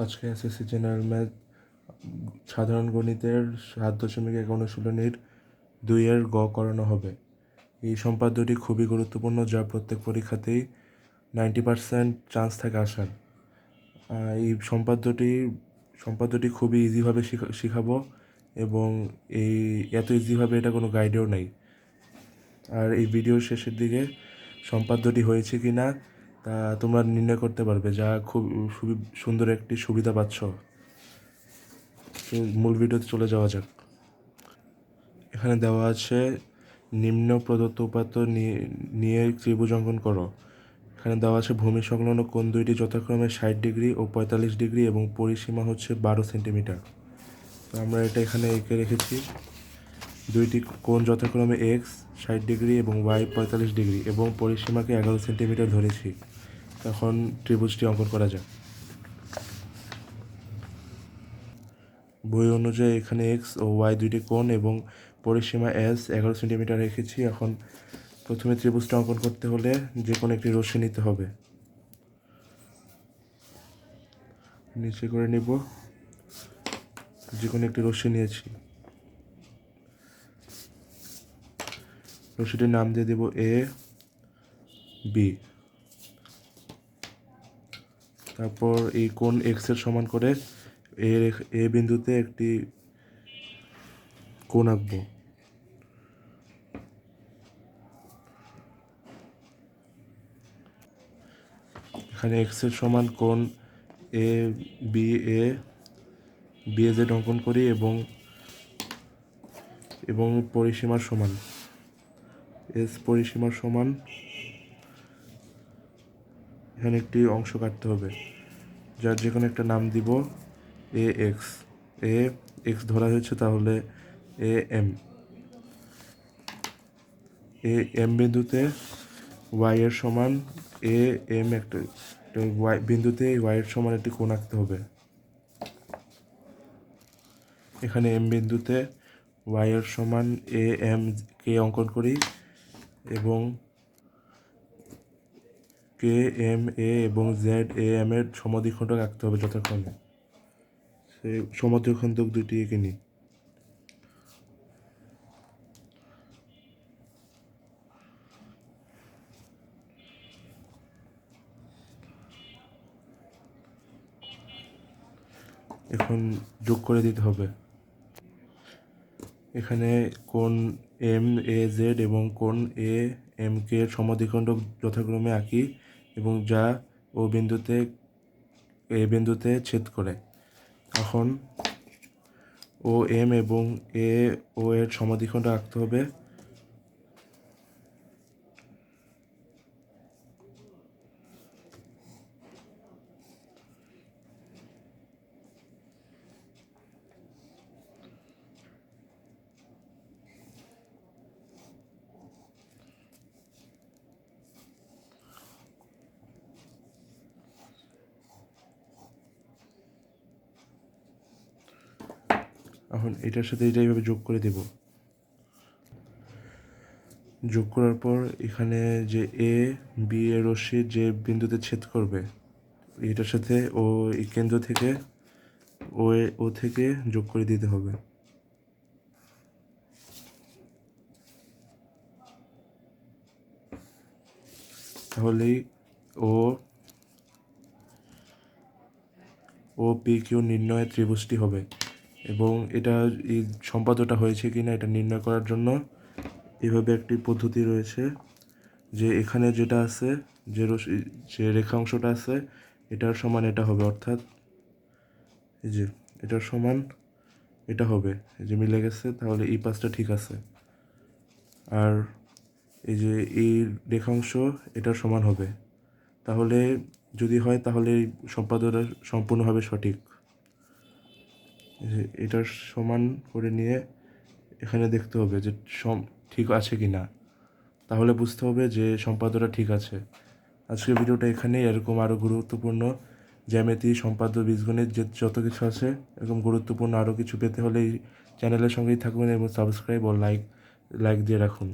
আজকে SSC general math সাধারণ গণিতের ৭.১ অনুশীলনীর ২-এর গ করানো হবে। এই সম্পাদ্যটি খুবই গুরুত্বপূর্ণ, যা প্রত্যেক পরীক্ষাতেই 90% চান্স থাকে আসার। এই সম্পাদ্যটি খুবই ইজিভাবে শিখাবো এবং এত ইজিভাবে এটা কোনো গাইডেও নেই। আর এই ভিডিওর শেষের দিকে সম্পাদ্যটি হয়েছে কি না তা তোমরা নির্ণয় করতে পারবে, যা খুব সুন্দর একটি সুবিধা পাচ্ছ। তো মূল ভিডিওতে চলে যাওয়া যাক। এখানে দেওয়া আছে নিম্ন প্রদত্ত উপাত্ত নিয়ে ত্রিভুজ অঙ্কন করো। এখানে দেওয়া আছে ভূমি সংলগ্ন কোণ দুইটি যথাক্রমে 60 ডিগ্রি ও 45 ডিগ্রি এবং পরিসীমা হচ্ছে 12 সেন্টিমিটার। তো আমরা এটা এখানে এঁকে রেখেছি। দুইটি কোণ যথাক্রমে এক্স 60 ডিগ্রি এবং ওয়াই 45 ডিগ্রি এবং পরিসীমাকে 11 সেন্টিমিটার ধরেছি। তখন ত্রিভুজটি অঙ্কন করা যায়। বই অনুযায়ী এখানে এক্স ও ওয়াই দুইটি কোণ এবং পরিসীমা এস 11 সেন্টিমিটার রেখেছি। এখন প্রথমে ত্রিভুজটা অঙ্কন করতে হলে যে কোনো একটি রশ্মি নিতে হবে। নিচে করে নিব, যে কোনো একটি রশ্মি নিয়েছি। রশ্মিটির নাম দিয়ে দেব এ বি। তারপর এই কোণ এক্সের সমান করে এ বিন্দুতে একটি কোণ আঁকবো। এখানে এক্সের সমান কোণ এ বি এ জেড অঙ্কন করি এবং পরিসীমার সমান এস পরিসীমার সমান এখানে একটি অংশ কাটতে হবে, যার যে কোনো একটা নাম দিব এ এক্স ধরা হয়েছে, তাহলে এম বিন্দুতে ওয়াই এর সমান একটা ওয়াই বিন্দুতে ওয়াই এর সমান একটি কোণ আঁকতে হবে। এখানে এম বিন্দুতে ওয়াই এর সমান এম কে অঙ্কন করি এবং কে এম এবং জেড এম এর সমদ্বিখণ্ডক আঁকতে হবে যথাক্রমে। সেই সমদ্বিখণ্ডক দুটি এঁকে নিই। এখন যোগ করে দিতে হবে। এখানে কোণ এম এ জেড এবং কোণ এ এম কে এর সমদ্বিখণ্ডক যথাক্রমে আঁকি এবং যা এ বিন্দুতে ছেদ করে। এখন ও এম এবং এ ও এর সমদ্বিখণ্ডক আঁকতে হবে। এখন এটার সাথে এটা এইভাবে যোগ করে দেব। যোগ করার পর এখানে যে এ বি এর রশ্মি যে বিন্দুতে ছেদ করবে, এটার সাথে ও এই কেন্দ্র থেকে ও থেকে যোগ করে দিতে হবে। তাহলেই ও পি কিউ নির্ণয়ের ত্রিভুজটি হবে। এবং এটা এই সম্পাদ্যটা হয়েছে কিনা এটা নির্ণয় করার জন্য এভাবে একটি পদ্ধতি রয়েছে, যে এখানে যেটা আছে যে রেখাংশটা আছে এটার সমান এটা হবে, অর্থাৎ এই যে এটার সমান এটা হবে, এই যে মিলে গেছে, তাহলে এই পাশটা ঠিক আছে। আর এই যে এই রেখাংশ এটার সমান হবে, তাহলে যদি হয় তাহলে এই সম্পাদ্যটা সম্পূর্ণভাবে সঠিক। এটার সমান করে নিয়ে এখানে দেখতে হবে যে ঠিক আছে কি না, তাহলে বুঝতে হবে যে সম্পাদ্যটা ঠিক আছে। আজকের ভিডিওটা এখানেই। এরকম আরও গুরুত্বপূর্ণ জ্যামিতি, সম্পাদ্য, বীজগণিত যত কিছু আছে, এরকম গুরুত্বপূর্ণ আরও কিছু পেতে হলে এই চ্যানেলের সঙ্গেই থাকবেন এবং সাবস্ক্রাইব ও লাইক দিয়ে রাখুন।